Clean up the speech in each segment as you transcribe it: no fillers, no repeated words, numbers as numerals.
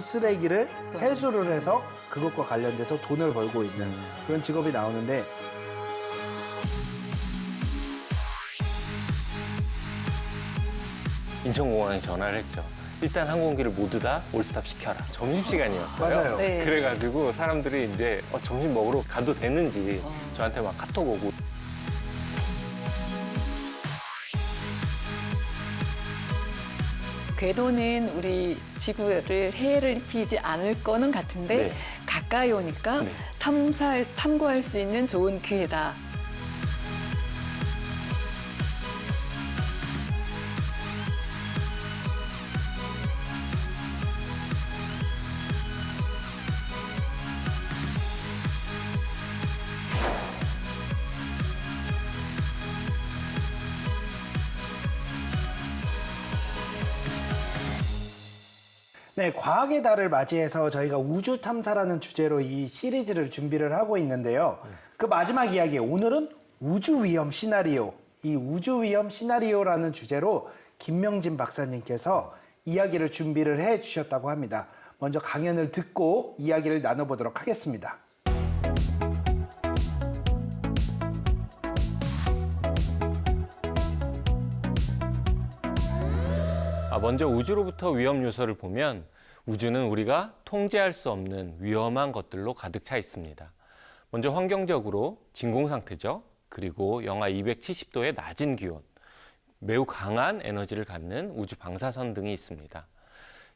쓰레기를 회수를 해서 그것과 관련돼서 돈을 벌고 있는 그런 직업이 나오는데, 인천공항에 전화를 했죠. 일단 항공기를 모두 다 올스탑 시켜라. 점심시간이었어요. 맞아요. 네. 그래가지고 사람들이 이제 점심 먹으러 가도 되는지 저한테 막 카톡 오고. 궤도는 우리 지구를 해를 입히지 않을 거는 같은데 네. 가까이 오니까 네. 탐구할 수 있는 좋은 기회다. 네, 과학의 달을 맞이해서 저희가 우주 탐사라는 주제로 이 시리즈를 준비를 하고 있는데요. 그 마지막 이야기, 오늘은 우주 위험 시나리오, 이 우주 위험 시나리오라는 주제로 김명진 박사님께서 이야기를 준비를 해 주셨다고 합니다. 먼저 강연을 듣고 이야기를 나눠보도록 하겠습니다. 먼저 우주로부터 위험 요소를 보면 우주는 우리가 통제할 수 없는 위험한 것들로 가득 차 있습니다. 먼저 환경적으로 진공 상태죠. 그리고 영하 270도의 낮은 기온, 매우 강한 에너지를 갖는 우주 방사선 등이 있습니다.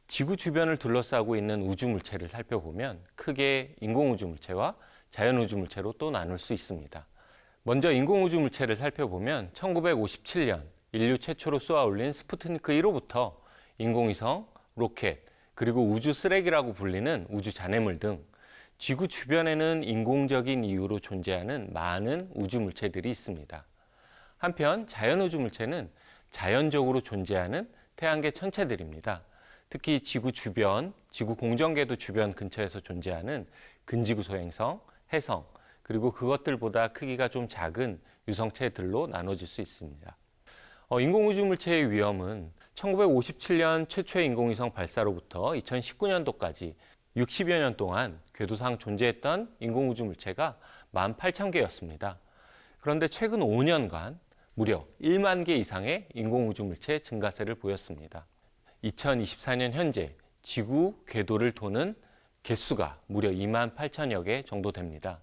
지구 주변을 둘러싸고 있는 우주 물체를 살펴보면 크게 인공 우주 물체와 자연 우주 물체로 또 나눌 수 있습니다. 먼저 인공 우주 물체를 살펴보면 1957년 인류 최초로 쏘아 올린 스푸트니크 1호부터 인공위성, 로켓, 그리고 우주 쓰레기라고 불리는 우주 잔해물 등 지구 주변에는 인공적인 이유로 존재하는 많은 우주 물체들이 있습니다. 한편 자연 우주 물체는 자연적으로 존재하는 태양계 천체들입니다. 특히 지구 주변, 지구 공전궤도 주변 근처에서 존재하는 근지구 소행성, 해성, 그리고 그것들보다 크기가 좀 작은 유성체들로 나눠질 수 있습니다. 인공우주 물체의 위험은 1957년 최초의 인공위성 발사로부터 2019년도까지 60여 년 동안 궤도상 존재했던 인공우주 물체가 18,000개였습니다. 그런데 최근 5년간 무려 1만 개 이상의 인공우주 물체 증가세를 보였습니다. 2024년 현재 지구 궤도를 도는 개수가 무려 2만 8천여 개 정도 됩니다.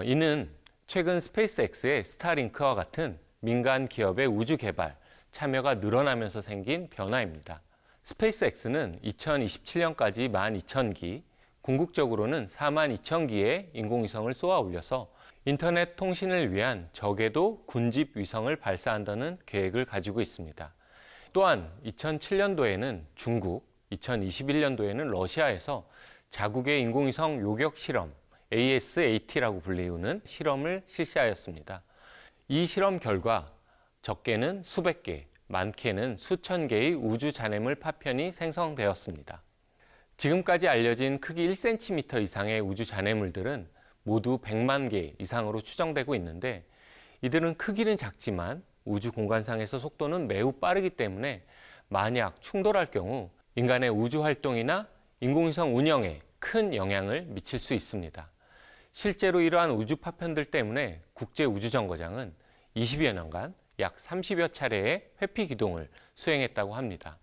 이는 최근 스페이스X의 스타링크와 같은 민간 기업의 우주 개발, 참여가 늘어나면서 생긴 변화입니다. 스페이스X는 2027년까지 12,000기, 궁극적으로는 42,000기의 인공위성을 쏘아 올려서 인터넷 통신을 위한 저궤도 군집 위성을 발사한다는 계획을 가지고 있습니다. 또한 2007년도에는 중국, 2021년도에는 러시아에서 자국의 인공위성 요격 실험, ASAT라고 불리우는 실험을 실시하였습니다. 이 실험 결과 적게는 수백 개, 많게는 수천 개의 우주 잔해물 파편이 생성되었습니다. 지금까지 알려진 크기 1cm 이상의 우주 잔해물들은 모두 100만 개 이상으로 추정되고 있는데, 이들은 크기는 작지만 우주 공간상에서 속도는 매우 빠르기 때문에 만약 충돌할 경우 인간의 우주 활동이나 인공위성 운영에 큰 영향을 미칠 수 있습니다. 실제로 이러한 우주 파편들 때문에 국제우주정거장은 20여 년간 약 30여 차례의 회피 기동을 수행했다고 합니다.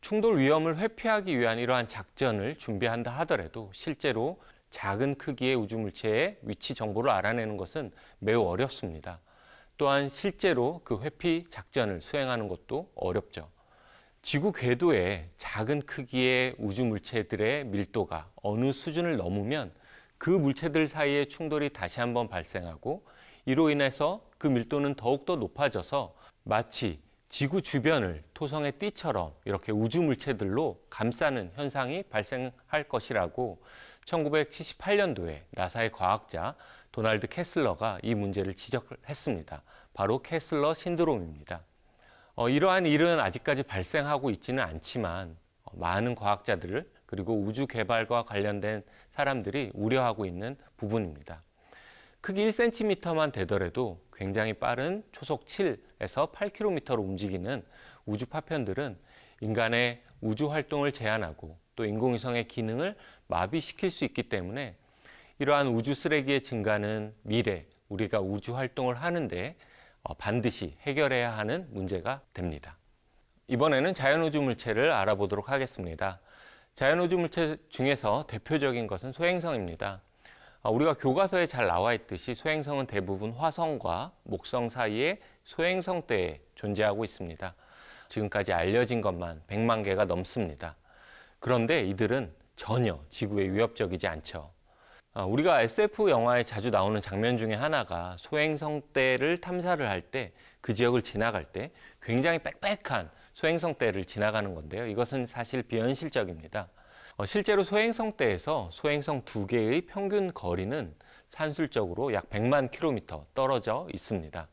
충돌 위험을 회피하기 위한 이러한 작전을 준비한다 하더라도 실제로 작은 크기의 우주 물체의 위치 정보를 알아내는 것은 매우 어렵습니다. 또한 실제로 그 회피 작전을 수행하는 것도 어렵죠. 지구 궤도에 작은 크기의 우주 물체들의 밀도가 어느 수준을 넘으면 그 물체들 사이의 충돌이 다시 한번 발생하고, 이로 인해서 그 밀도는 더욱더 높아져서 마치 지구 주변을 토성의 띠처럼 이렇게 우주 물체들로 감싸는 현상이 발생할 것이라고 1978년도에 나사의 과학자 도널드 캐슬러가 이 문제를 지적을 했습니다. 바로 캐슬러 신드롬입니다. 이러한 일은 아직까지 발생하고 있지는 않지만 많은 과학자들 그리고 우주 개발과 관련된 사람들이 우려하고 있는 부분입니다. 크기 1cm만 되더라도 굉장히 빠른 초속 7에서 8km로 움직이는 우주 파편들은 인간의 우주 활동을 제한하고 또 인공위성의 기능을 마비시킬 수 있기 때문에 이러한 우주 쓰레기의 증가는 미래 우리가 우주 활동을 하는데 반드시 해결해야 하는 문제가 됩니다. 이번에는 자연우주 물체를 알아보도록 하겠습니다. 자연우주 물체 중에서 대표적인 것은 소행성입니다. 우리가 교과서에 잘 나와 있듯이 소행성은 대부분 화성과 목성 사이에 소행성대에 존재하고 있습니다. 지금까지 알려진 것만 100만 개가 넘습니다. 그런데 이들은 전혀 지구에 위협적이지 않죠. 우리가 SF 영화에 자주 나오는 장면 중에 하나가 소행성대를 탐사를 할 때 그 지역을 지나갈 때 굉장히 빽빽한 소행성대를 지나가는 건데요. 이것은 사실 비현실적입니다. 실제로 소행성대에서 소행성 2개의 평균 거리는 산술적으로 약 100만 킬로미터 떨어져 있습니다.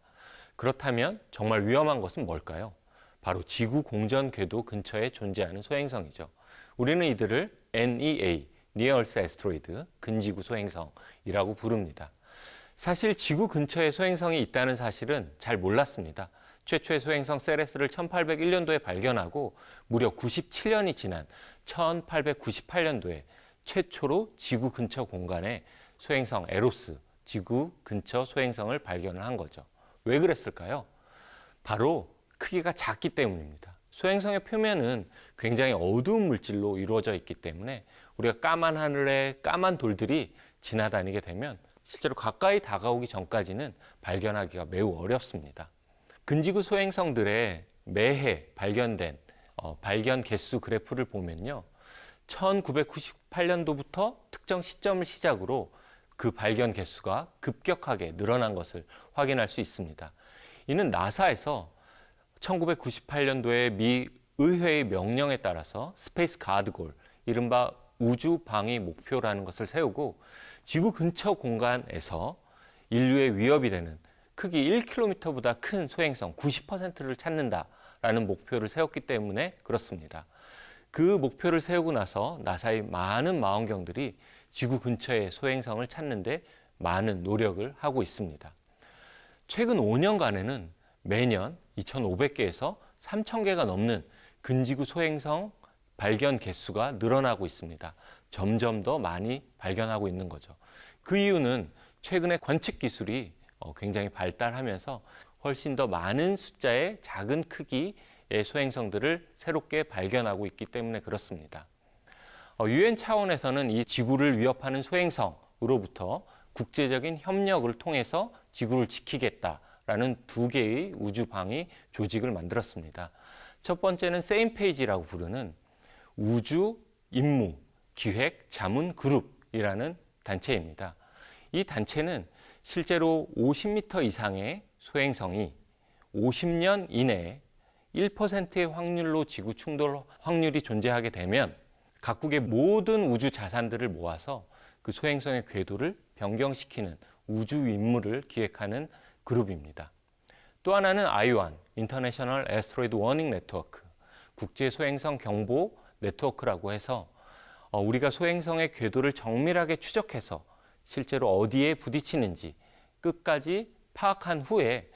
그렇다면 정말 위험한 것은 뭘까요? 바로 지구 공전 궤도 근처에 존재하는 소행성이죠. 우리는 이들을 NEA, Near Earth Asteroid, 근지구 소행성이라고 부릅니다. 사실 지구 근처에 소행성이 있다는 사실은 잘 몰랐습니다. 최초의 소행성 세레스를 1801년도에 발견하고 무려 97년이 지난 1898년도에 최초로 지구 근처 공간에 소행성 에로스, 지구 근처 소행성을 발견을 한 거죠. 왜 그랬을까요? 바로 크기가 작기 때문입니다. 소행성의 표면은 굉장히 어두운 물질로 이루어져 있기 때문에 우리가 까만 하늘에 까만 돌들이 지나다니게 되면 실제로 가까이 다가오기 전까지는 발견하기가 매우 어렵습니다. 근지구 소행성들의 매해 발견된 발견 개수 그래프를 보면요. 1998년도부터 특정 시점을 시작으로 그 발견 개수가 급격하게 늘어난 것을 확인할 수 있습니다. 이는 나사에서 1998년도에 미 의회의 명령에 따라서 스페이스 가드골, 이른바 우주 방위 목표라는 것을 세우고 지구 근처 공간에서 인류의 위협이 되는 크기 1km보다 큰 소행성 90%를 찾는다라는 목표를 세웠기 때문에 그렇습니다. 그 목표를 세우고 나서 나사의 많은 망원경들이 지구 근처의 소행성을 찾는데 많은 노력을 하고 있습니다. 최근 5년간에는 매년 2,500개에서 3,000개가 넘는 근지구 소행성 발견 개수가 늘어나고 있습니다. 점점 더 많이 발견하고 있는 거죠. 그 이유는 최근에 관측 기술이 굉장히 발달하면서 훨씬 더 많은 숫자의 작은 크기의 소행성들을 새롭게 발견하고 있기 때문에 그렇습니다. UN 차원에서는 이 지구를 위협하는 소행성으로부터 국제적인 협력을 통해서 지구를 지키겠다라는 2개의 우주 방위 조직을 만들었습니다. 첫 번째는 세임페이지라고 부르는 우주 임무 기획 자문 그룹이라는 단체입니다. 이 단체는 실제로 50m 이상의 소행성이 50년 이내에 1%의 확률로 지구 충돌 확률이 존재하게 되면 각국의 모든 우주 자산들을 모아서 그 소행성의 궤도를 변경시키는 우주 임무를 기획하는 그룹입니다. 또 하나는 IOWN, International Asteroid Warning Network, 국제 소행성 경보 네트워크라고 해서 우리가 소행성의 궤도를 정밀하게 추적해서 실제로 어디에 부딪히는지 끝까지 파악한 후에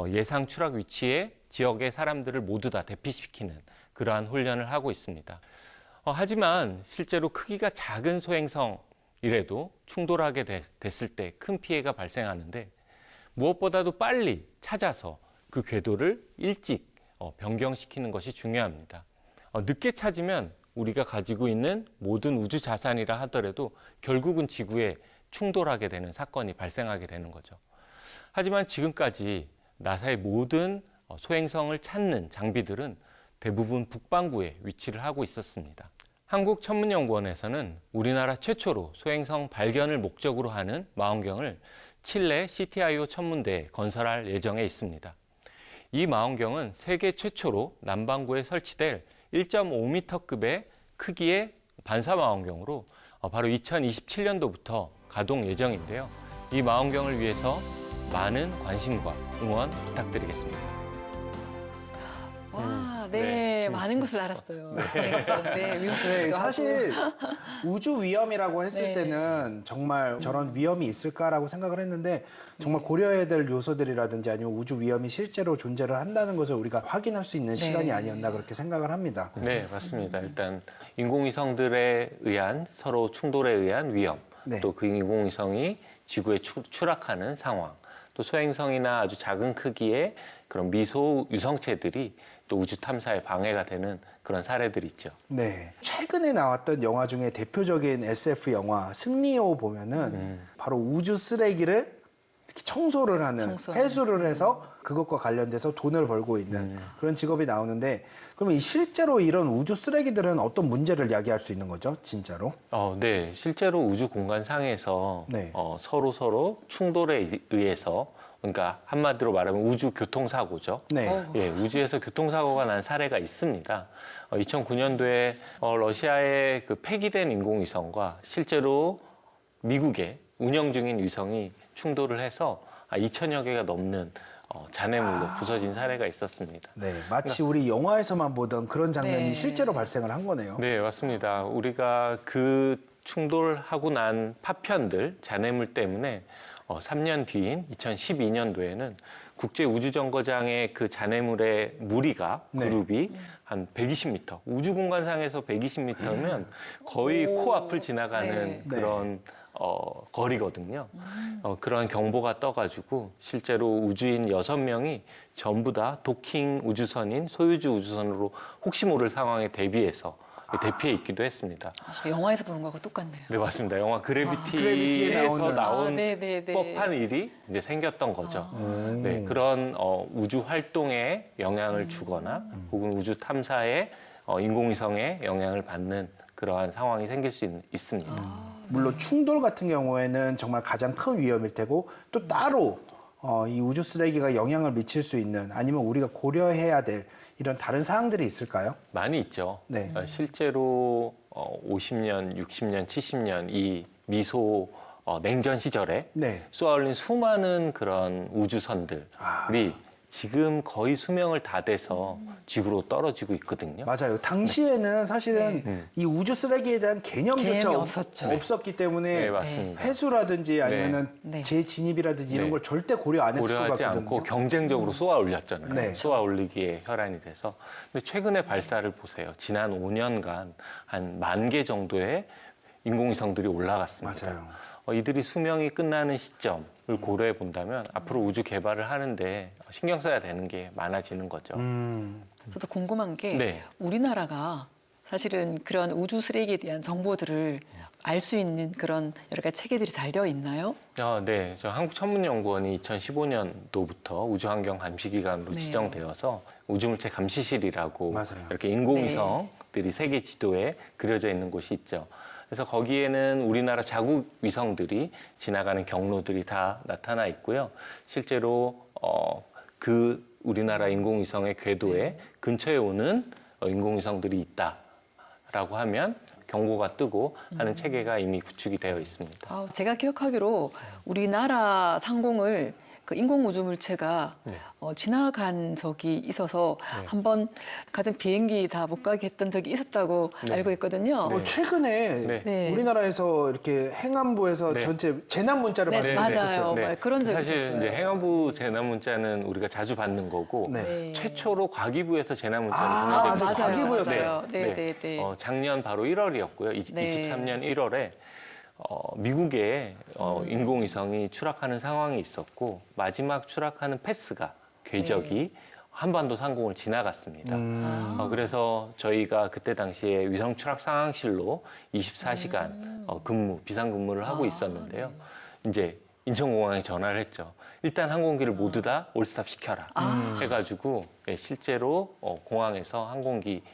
예상 추락 위치에 지역의 사람들을 모두 다 대피시키는 그러한 훈련을 하고 있습니다. 하지만 실제로 크기가 작은 소행성이라도 충돌하게 됐을 때 큰 피해가 발생하는데 무엇보다도 빨리 찾아서 그 궤도를 일찍 변경시키는 것이 중요합니다. 늦게 찾으면 우리가 가지고 있는 모든 우주 자산이라 하더라도 결국은 지구에 충돌하게 되는 사건이 발생하게 되는 거죠. 하지만 지금까지 나사의 모든 소행성을 찾는 장비들은 대부분 북반구에 위치를 하고 있었습니다. 한국천문연구원에서는 우리나라 최초로 소행성 발견을 목적으로 하는 망원경을 칠레 CTIO 천문대에 건설할 예정에 있습니다. 이 망원경은 세계 최초로 남반구에 설치될 1.5m급의 크기의 반사망원경으로 바로 2027년도부터 가동 예정인데요. 이 망원경을 위해서 많은 관심과 응원 부탁드리겠습니다. 와, 네, 네. 많은 것을 알았어요. 네, 네, 사실 우주 위험이라고 했을 네. 때는 정말 저런 위험이 있을까라고 생각을 했는데 정말 고려해야 될 요소들이라든지 아니면 우주 위험이 실제로 존재를 한다는 것을 우리가 확인할 수 있는 시간이 아니었나 그렇게 생각을 합니다. 네, 맞습니다. 일단 인공위성들에 의한 서로 충돌에 의한 위험, 네. 또 그 인공위성이 지구에 추락하는 상황, 또 소행성이나 아주 작은 크기의 그런 미소 유성체들이 또 우주 탐사에 방해가 되는 그런 사례들이 있죠. 네. 최근에 나왔던 영화 중에 대표적인 SF 영화 승리호 보면은 바로 우주 쓰레기를 이렇게 청소를 하는, 청소하는. 회수를 해서 그것과 관련돼서 돈을 벌고 있는 그런 직업이 나오는데 그러면 실제로 이런 우주 쓰레기들은 어떤 문제를 야기할 수 있는 거죠, 진짜로? 네, 실제로 우주 공간상에서 네. 서로 충돌에 의해서 그러니까 한마디로 말하면 우주 교통사고죠. 네. 예, 우주에서 교통사고가 난 사례가 있습니다. 2009년도에 러시아의 그 폐기된 인공위성과 실제로 미국의 운영 중인 위성이 충돌을 해서 2천여 개가 넘는 잔해물로 부서진 사례가 있었습니다. 네. 마치 우리 영화에서만 보던 그런 장면이 네. 실제로 발생을 한 거네요. 네, 맞습니다. 우리가 그 충돌하고 난 파편들, 잔해물 때문에 3년 뒤인 2012년도에는 국제우주정거장의 그 잔해물의 무리가, 네. 그룹이 한 120m, 우주공간상에서 120m면 거의 코앞을 지나가는 네. 그런 거리거든요. 그런 경보가 떠가지고 실제로 우주인 6명이 전부 다 도킹 우주선인 소유주 우주선으로 혹시 모를 상황에 대비해서 대피해 있기도 했습니다. 영화에서 보는 거하고 똑같네요. 네, 맞습니다. 영화 그래비티에 그래비티에서 나오는. 나온 네. 법한 일이 이제 생겼던 거죠. 네, 그런 우주 활동에 영향을 주거나 혹은 우주 탐사에 인공위성에 영향을 받는 그러한 상황이 생길 수 있습니다. 물론 충돌 같은 경우에는 정말 가장 큰 위험일 테고 또 따로 이 우주 쓰레기가 영향을 미칠 수 있는 아니면 우리가 고려해야 될 이런 다른 사항들이 있을까요? 많이 있죠. 네. 실제로 50년, 60년, 70년 이 미소 냉전 시절에 네. 쏘아올린 수많은 그런 우주선들이 지금 거의 수명을 다 돼서 지구로 떨어지고 있거든요. 맞아요. 당시에는 사실은 이 우주 쓰레기에 대한 개념조차 개념이 없었죠. 없었기 때문에 네, 맞습니다. 회수라든지 아니면은 네. 재진입이라든지 이런 네. 걸 절대 고려 안 했을 것 고려하지 같거든요. 않고 경쟁적으로 쏘아 올렸잖아요. 네. 쏘아 올리기에 혈안이 돼서. 근데 최근의 발사를 보세요. 지난 5년간 한 10,000개 정도의 인공위성들이 올라갔습니다. 맞아요. 이들이 수명이 끝나는 시점을 고려해 본다면 앞으로 우주 개발을 하는데 신경 써야 되는 게 많아지는 거죠. 저도 궁금한 게 네. 우리나라가 사실은 그런 우주 쓰레기에 대한 정보들을 알 수 있는 그런 여러 가지 체계들이 잘 되어 있나요? 네. 저 한국천문연구원이 2015년도부터 우주환경감시기관으로 네. 지정되어서 우주물체 감시실이라고 맞아요. 이렇게 인공위성들이 세계 지도에 그려져 있는 곳이 있죠. 그래서 거기에는 우리나라 자국 위성들이 지나가는 경로들이 다 나타나 있고요. 실제로 그 우리나라 인공위성의 궤도에 근처에 오는 인공위성들이 있다라고 하면 경고가 뜨고 하는 체계가 이미 구축이 되어 있습니다. 제가 기억하기로 우리나라 상공을 그 인공우주물체가 지나간 적이 있어서 네. 한번 같은 비행기 다 못 가게 했던 적이 있었다고 네. 알고 있거든요. 최근에 네. 네. 우리나라에서 이렇게 행안부에서 네. 전체 재난 문자를 네, 받았었어요. 맞아요. 그런 적이 사실 있었어요. 이제 행안부 재난문자는 우리가 자주 받는 거고 네. 최초로 과기부에서 재난문자를 맞아요. 보내준 적이 과기부였어요. 맞아요. 네. 작년 바로 1월이었고요. 네. 23년 1월에 미국에 인공위성이 추락하는 상황이 있었고 마지막 추락하는 패스가 궤적이 한반도 상공을 지나갔습니다. 그래서 저희가 그때 당시에 위성 추락 상황실로 24시간 비상근무를 하고 있었는데요. 이제 인천공항에 전화를 했죠. 일단 항공기를 모두 다 올스탑 시켜라 해가지고 실제로 공항에서 항공기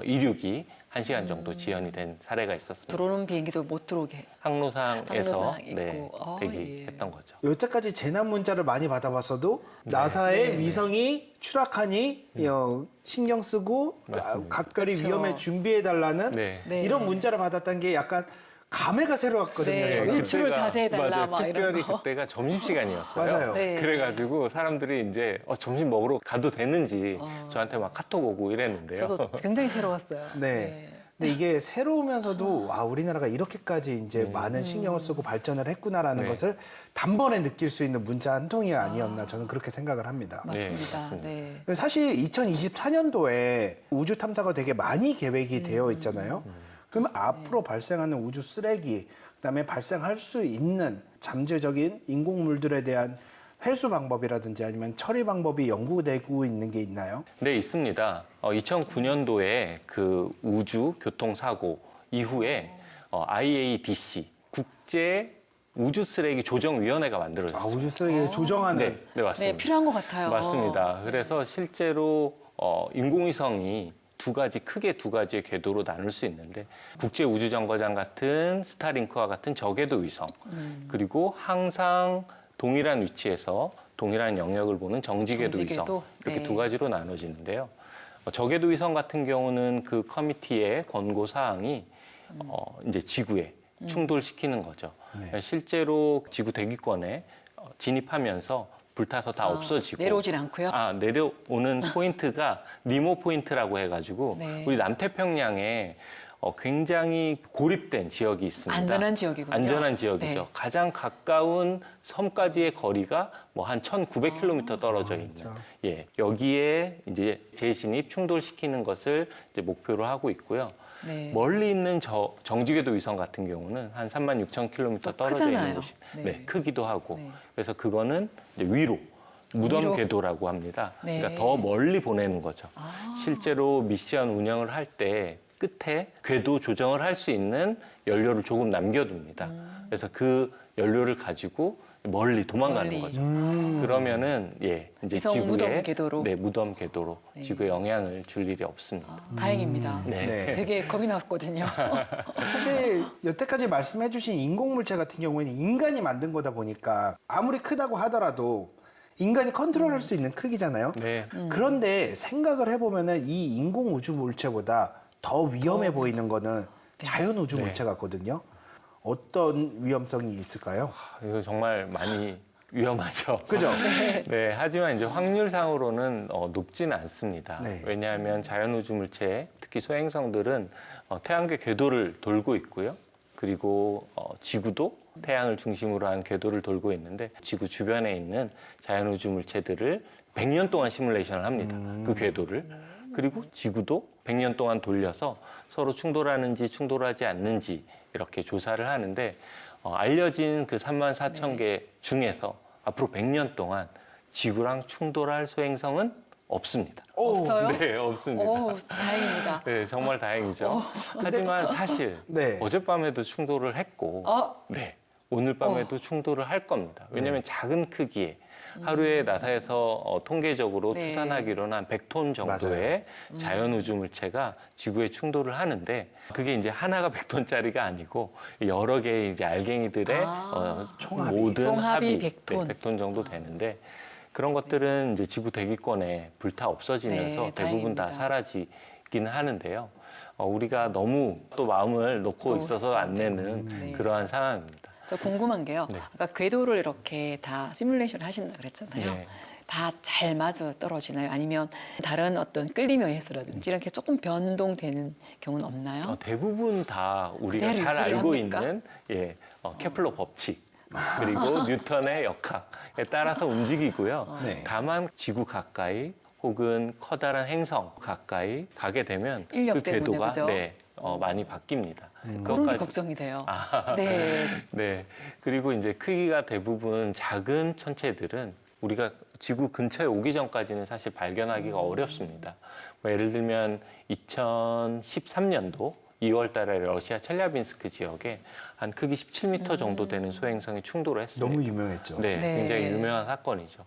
이륙이 1시간 정도 지연이 된 사례가 있었습니다. 들어오는 비행기도 못 들어오게. 항로상에서 항로상 있고. 대기했던 거죠. 여태까지 재난 문자를 많이 받아봤어도 나사의 네. 위성이 추락하니 신경 쓰고 맞습니다. 각별히 그렇죠. 위험에 준비해달라는 네. 네. 이런 문자를 받았다는 게 약간 감회가 새로웠거든요. 네, 저는. 외출을 자제해달라, 맞아요. 막 이런 특별히 거. 그때가 점심시간이었어요. 맞아요. 네. 그래가지고 사람들이 이제 점심 먹으러 가도 되는지 저한테 막 카톡 오고 이랬는데요. 저도 굉장히 새로웠어요. 네. 근데 이게 새로우면서도 와 우리나라가 이렇게까지 이제 많은 신경을 쓰고 발전을 했구나라는 네. 것을 단번에 느낄 수 있는 문자 한 통이 아니었나 저는 그렇게 생각을 합니다. 맞습니다. 맞습니다. 네. 사실 2024년도에 우주 탐사가 되게 많이 계획이 되어 있잖아요. 그러면 앞으로 발생하는 우주 쓰레기, 그다음에 발생할 수 있는 잠재적인 인공물들에 대한 회수 방법이라든지 아니면 처리 방법이 연구되고 있는 게 있나요? 네, 있습니다. 2009년도에 그 우주 교통사고 이후에 IADC, 국제 우주 쓰레기 조정위원회가 만들어졌습니다. 아, 우주 쓰레기를 조정하는. 네, 네, 맞습니다. 네, 필요한 것 같아요. 맞습니다. 그래서 실제로 인공위성이 크게 두 가지의 궤도로 나눌 수 있는데 국제우주정거장 같은 스타링크와 같은 저궤도 위성 그리고 항상 동일한 위치에서 동일한 영역을 보는 정지궤도 위성 정지궤도? 이렇게 네. 두 가지로 나눠지는데요. 저궤도 위성 같은 경우는 그 커미티의 권고 사항이 이제 지구에 충돌시키는 거죠. 네. 실제로 지구 대기권에 진입하면서 불타서 다 없어지고 내려오진 않고요. 내려오는 포인트가 니모 포인트라고 해가지고 네. 우리 남태평양에 굉장히 고립된 지역이 있습니다. 안전한 지역이군요. 안전한 지역이죠. 네. 가장 가까운 섬까지의 거리가 뭐 한 1,900km 떨어져 있는. 진짜? 예, 여기에 이제 재진입 충돌시키는 것을 이제 목표로 하고 있고요. 네. 멀리 있는 정지궤도 위성 같은 경우는 한 36,000km 더 떨어져 있는 크잖아요. 곳이 네. 크기도 하고 네. 그래서 그거는 이제 위로 무덤 위로. 궤도라고 합니다. 네. 그러니까 더 멀리 보내는 거죠. 아. 실제로 미션 운영을 할 때 끝에 궤도 조정을 할 수 있는 연료를 조금 남겨둡니다. 그래서 그 연료를 가지고 멀리 도망가는 멀리. 거죠. 그러면은 이제 위성 지구에 무덤 궤도로. 네, 무덤 궤도로 네. 지구에 영향을 줄 일이 없습니다. 다행입니다. 네. 네. 되게 겁이 났거든요. 사실 여태까지 말씀해주신 인공물체 같은 경우에는 인간이 만든 거다 보니까 아무리 크다고 하더라도 인간이 컨트롤할 수 있는 크기잖아요. 네. 그런데 생각을 해보면은 이 인공 우주 물체보다 더 위험해 보이는 거는 자연 우주 네. 물체 같거든요. 어떤 위험성이 있을까요? 이거 정말 많이 위험하죠. 그죠? 네, 하지만 이제 확률상으로는 높지는 않습니다. 네. 왜냐하면 자연우주 물체, 특히 소행성들은 태양계 궤도를 돌고 있고요. 그리고 지구도 태양을 중심으로 한 궤도를 돌고 있는데 지구 주변에 있는 자연우주 물체들을 100년 동안 시뮬레이션을 합니다. 그 궤도를. 그리고 지구도 100년 동안 돌려서 서로 충돌하는지 충돌하지 않는지 이렇게 조사를 하는데 알려진 그 34,000개 중에서 앞으로 100년 동안 지구랑 충돌할 소행성은 없습니다. 없어요? 네, 없습니다. 오, 다행입니다. 네, 정말 다행이죠. 하지만 사실 네. 어젯밤에도 충돌을 했고, 네, 오늘 밤에도 충돌을 할 겁니다. 왜냐하면 작은 크기에 하루에 나사에서 통계적으로 네. 추산하기로는 한 100톤 정도의 자연우주 물체가 지구에 충돌을 하는데 그게 이제 하나가 100톤짜리가 아니고 여러 개의 이제 알갱이들의 총합이. 모든 총합이 합이 100톤. 네, 100톤 정도 되는데 그런 것들은 이제 지구 대기권에 불타 없어지면서 네, 대부분 다 다행입니다. 사라지긴 하는데요. 우리가 너무 또 마음을 놓고 또 있어서 안 내는 네. 그러한 상황입니다. 저 궁금한 게요. 네. 아까 궤도를 이렇게 다 시뮬레이션 하신다 그랬잖아요. 네. 다 잘 맞아 떨어지나요? 아니면 다른 어떤 끌림에 의해서라든지 이렇게 조금 변동되는 경우는 없나요? 대부분 다 우리가 그대로 잘 유지를 알고 합니까? 있는 케플러 법칙 그리고 뉴턴의 역학에 따라서 움직이고요. 네. 다만 지구 가까이 혹은 커다란 행성 가까이 가게 되면 인력 그 때문에, 궤도가 그죠? 많이 바뀝니다. 그런 게 그것까지 걱정이 돼요. 아. 네. 네. 그리고 이제 크기가 대부분 작은 천체들은 우리가 지구 근처에 오기 전까지는 사실 발견하기가 어렵습니다. 뭐 예를 들면 2013년도 2월 달에 러시아 첼리아빈스크 지역에 한 크기 17m 정도 되는 소행성이 충돌을 했습니다. 너무 유명했죠. 네, 네. 굉장히 유명한 사건이죠.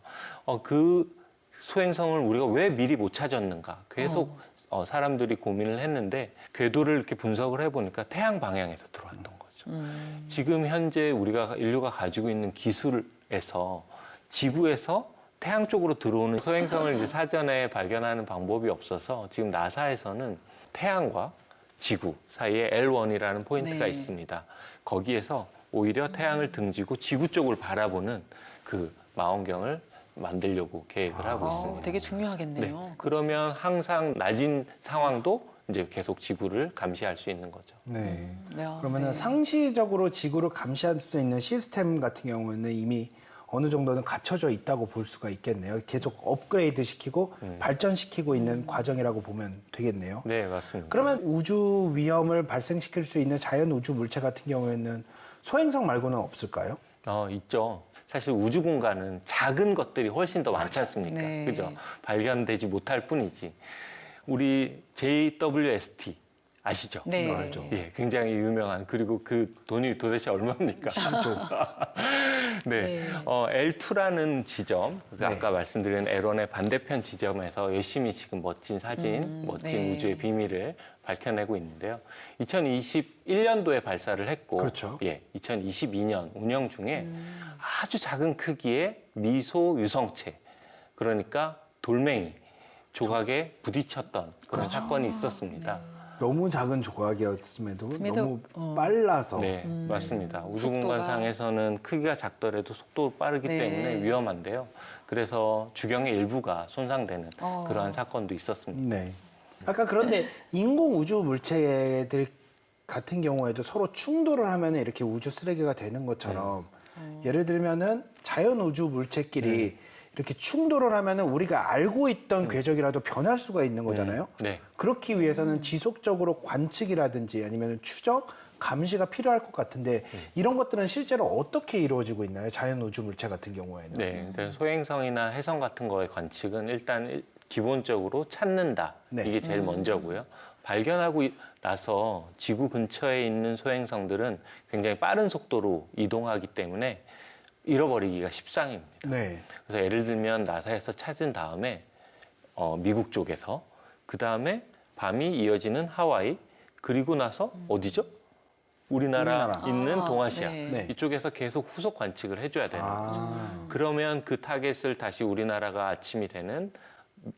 그 소행성을 우리가 왜 미리 못 찾았는가 계속 사람들이 고민을 했는데 궤도를 이렇게 분석을 해보니까 태양 방향에서 들어왔던 거죠. 지금 현재 우리가 인류가 가지고 있는 기술에서 지구에서 태양 쪽으로 들어오는 소행성을 이제 사전에 발견하는 방법이 없어서 지금 나사에서는 태양과 지구 사이에 L1이라는 포인트가 네. 있습니다. 거기에서 오히려 태양을 등지고 지구 쪽을 바라보는 그 망원경을 만들려고 계획을 하고 있습니다. 되게 중요하겠네요. 네. 그러면 항상 낮은 상황도 이제 계속 지구를 감시할 수 있는 거죠. 네. 네. 그러면은 네. 상시적으로 지구를 감시할 수 있는 시스템 같은 경우에는 이미 어느 정도는 갖춰져 있다고 볼 수가 있겠네요. 계속 업그레이드 시키고 발전시키고 있는 과정이라고 보면 되겠네요. 네, 맞습니다. 그러면 우주 위험을 발생시킬 수 있는 자연 우주 물체 같은 경우에는 소행성 말고는 없을까요? 있죠. 사실 우주 공간은 작은 것들이 훨씬 더 많지 않습니까? 네. 그죠? 발견되지 못할 뿐이지. 우리 JWST 아시죠? 네. 알죠. 예, 굉장히 유명한, 그리고 그 돈이 도대체 얼마입니까? 네. 네. L2라는 지점, 그 네. 아까 말씀드린 L1의 반대편 지점에서 열심히 지금 멋진 사진, 멋진 네. 우주의 비밀을 밝혀내고 있는데요. 2021년도에 발사를 했고, 그렇죠. 예, 2022년 운영 중에 아주 작은 크기의 미소 유성체, 그러니까 돌멩이 조각에 부딪혔던 그런 사건이 있었습니다. 너무 작은 조각이었음에도 그럼에도, 너무 빨라서 네, 맞습니다. 우주 속도가- 공간상에서는 크기가 작더라도 속도가 빠르기 네. 때문에 위험한데요. 그래서 주경의 일부가 손상되는 어. 그러한 사건도 있었습니다. 네. 아까 그런데 인공 우주 물체들 같은 경우에도 서로 충돌을 하면 이렇게 우주 쓰레기가 되는 것처럼 예를 들면은 자연 우주 물체끼리 이렇게 충돌을 하면은 우리가 알고 있던 궤적이라도 변할 수가 있는 거잖아요. 네. 그렇기 위해서는 지속적으로 관측이라든지 아니면 추적, 감시가 필요할 것 같은데 이런 것들은 실제로 어떻게 이루어지고 있나요? 자연 우주 물체 같은 경우에는. 네, 근데 소행성이나 해성 같은 거의 관측은 일단 기본적으로 찾는다. 네. 이게 제일 먼저고요. 발견하고 나서 지구 근처에 있는 소행성들은 굉장히 빠른 속도로 이동하기 때문에 잃어버리기가 십상입니다. 네. 그래서 예를 들면 나사에서 찾은 다음에 미국 쪽에서 그 다음에 밤이 이어지는 하와이 그리고 나서 어디죠? 우리나라 우리나라. 있는 아, 동아시아 네. 네. 이쪽에서 계속 후속 관측을 해줘야 되는 거죠. 아. 그러면 그 타겟을 다시 우리나라가 아침이 되는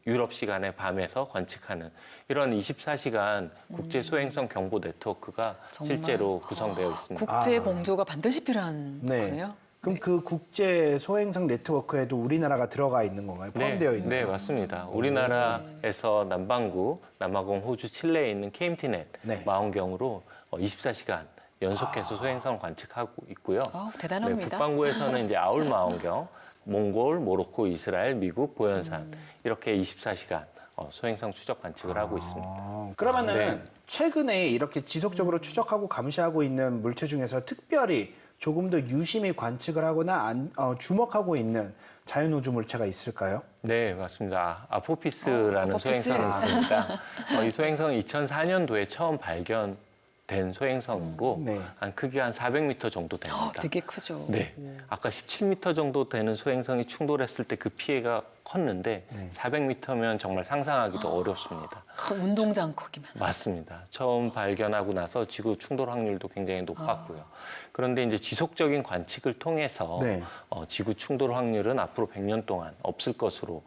유럽 시간에 밤에서 관측하는 이런 24시간 국제 소행성 경보 네트워크가 정말. 실제로 구성되어 있습니다. 국제 아. 공조가 반드시 필요한 네. 거네요. 그럼 그 국제 소행성 네트워크에도 우리나라가 들어가 있는 건가요? 포함되어 있는? 네, 맞습니다. 우리나라에서 남반구, 남아공, 호주, 칠레에 있는 KMT넷 네. 망원경으로 24시간 연속해서 소행성을 관측하고 있고요. 아우, 네, 대단합니다. 북반구에서는 이제 아울 망원경, 몽골, 모로코, 이스라엘, 미국, 보현산 이렇게 24시간 소행성 추적 관측을 하고 있습니다. 그러면은 네. 최근에 이렇게 지속적으로 추적하고 감시하고 있는 물체 중에서 특별히 조금 더 유심히 관측을 하거나 주목하고 있는 자연 우주 물체가 있을까요? 네, 맞습니다. 아포피스라는 아포피스. 소행성이 있습니다. 이 소행성은 2004년도에 처음 발견된 소행성이고 네. 한 크기가 한 400m 정도 됩니다. 되게 크죠. 네, 아까 17m 정도 되는 소행성이 충돌했을 때 그 피해가 컸는데 네. 400m면 정말 상상하기도 어렵습니다. 큰 운동장 크기만. 맞습니다. 처음 발견하고 나서 지구 충돌 확률도 굉장히 높았고요. 그런데 이제 지속적인 관측을 통해서 네. 지구 충돌 확률은 앞으로 100년 동안 없을 것으로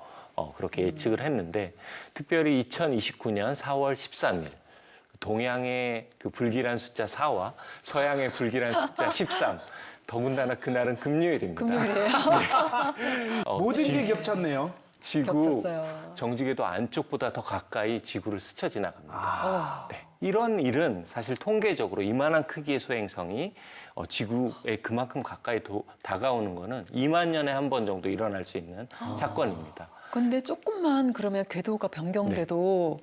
그렇게 예측을 했는데 특별히 2029년 4월 13일 동양의 그 불길한 숫자 4와 서양의 불길한 숫자 13 더군다나 그날은 금요일입니다. 금요일이에요. 모든 게 겹쳤네요. 지구 겹쳤어요. 정지궤도 안쪽보다 더 가까이 지구를 스쳐 지나갑니다. 어. 네. 이런 일은 사실 통계적으로 이만한 크기의 소행성이 지구에 그만큼 가까이 다가오는 거는 2만 년에 한 번 정도 일어날 수 있는 사건입니다. 근데 조금만 그러면 궤도가 변경돼도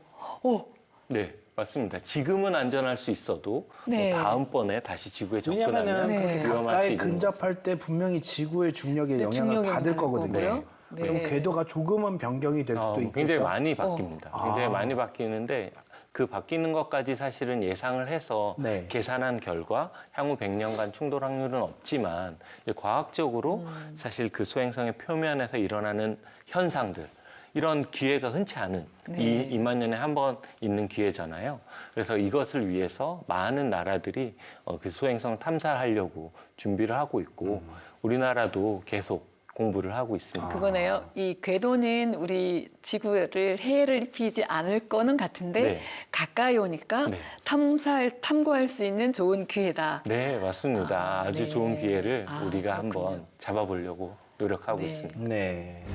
네, 맞습니다. 지금은 안전할 수 있어도 네. 다음번에 다시 지구에 접근하면 왜냐면은 네. 그렇게 위험할 수 가까이 있는 근접할 때 분명히 지구의 중력에 네, 영향을 중력에 받을 영향을 거거든요. 거고요. 네. 그럼 궤도가 조금은 변경이 될 수도 있겠죠. 굉장히 많이 바뀝니다. 어. 굉장히 아. 많이 바뀌는데 그 바뀌는 것까지 사실은 예상을 해서 네. 계산한 결과 향후 100년간 충돌 확률은 없지만 이제 과학적으로 사실 그 소행성의 표면에서 일어나는 현상들 이런 기회가 흔치 않은 네. 2만 년에 한 번 있는 기회잖아요. 그래서 이것을 위해서 많은 나라들이 그 소행성 탐사하려고 준비를 하고 있고 우리나라도 계속 공부를 하고 있습니다. 그거네요. 이 궤도는 우리 지구를 해를 입히지 않을 거는 같은데 네. 가까이 오니까 네. 탐구할 수 있는 좋은 기회다. 네, 맞습니다. 아주 네. 좋은 기회를 우리가 그렇군요. 한번 잡아보려고 노력하고 네. 있습니다. 네.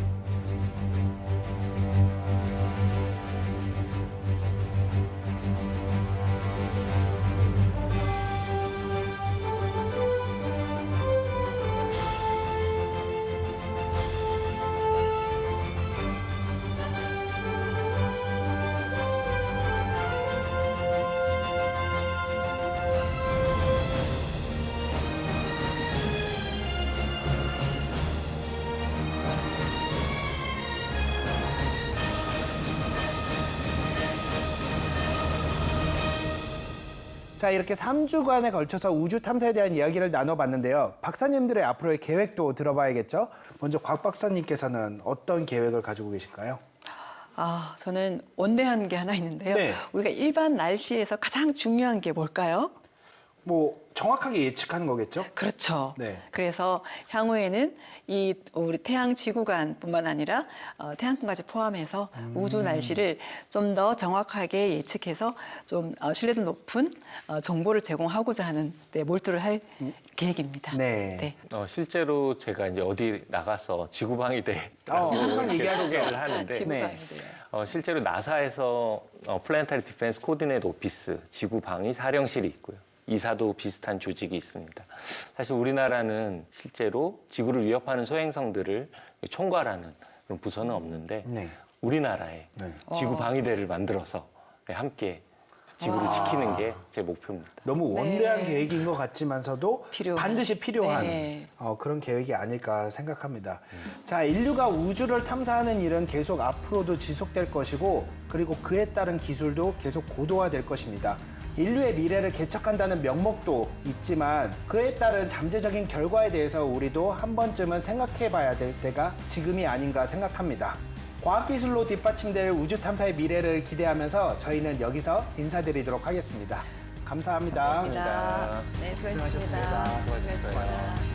자, 이렇게 3주간에 걸쳐서 우주 탐사에 대한 이야기를 나눠봤는데요. 박사님들의 앞으로의 계획도 들어봐야겠죠? 먼저 곽 박사님께서는 어떤 계획을 가지고 계실까요? 저는 원대한 게 하나 있는데요. 네. 우리가 일반 날씨에서 가장 중요한 게 뭘까요? 뭐 정확하게 예측하는 거겠죠? 그렇죠. 네. 그래서 향후에는 이 우리 태양 지구간뿐만 아니라 태양권까지 포함해서 우주 날씨를 좀 더 정확하게 예측해서 좀 신뢰도 높은 정보를 제공하고자 하는 몰두를 할 계획입니다. 네. 실제로 제가 이제 어디 나가서 지구방위대 항상 얘기하시죠. 소개를 하는데 지구방위대요. 실제로 나사에서 플래너타리 디펜스 코디네이트 오피스 지구방위 사령실이 있고요. 이사도 비슷한 조직이 있습니다. 사실 우리나라는 실제로 지구를 위협하는 소행성들을 총괄하는 그런 부서는 없는데 네. 우리나라에 네. 지구방위대를 만들어서 함께 지구를 지키는 게 제 목표입니다. 너무 원대한 네. 계획인 것 같지만서도 반드시 필요한 네. 그런 계획이 아닐까 생각합니다. 자, 인류가 우주를 탐사하는 일은 계속 앞으로도 지속될 것이고 그리고 그에 따른 기술도 계속 고도화될 것입니다. 인류의 미래를 개척한다는 명목도 있지만 그에 따른 잠재적인 결과에 대해서 우리도 한 번쯤은 생각해 봐야 될 때가 지금이 아닌가 생각합니다. 과학기술로 뒷받침될 우주 탐사의 미래를 기대하면서 저희는 여기서 인사드리도록 하겠습니다. 감사합니다. 감사합니다. 네, 수고하셨습니다. 수고하셨습니다. 수고하셨습니다.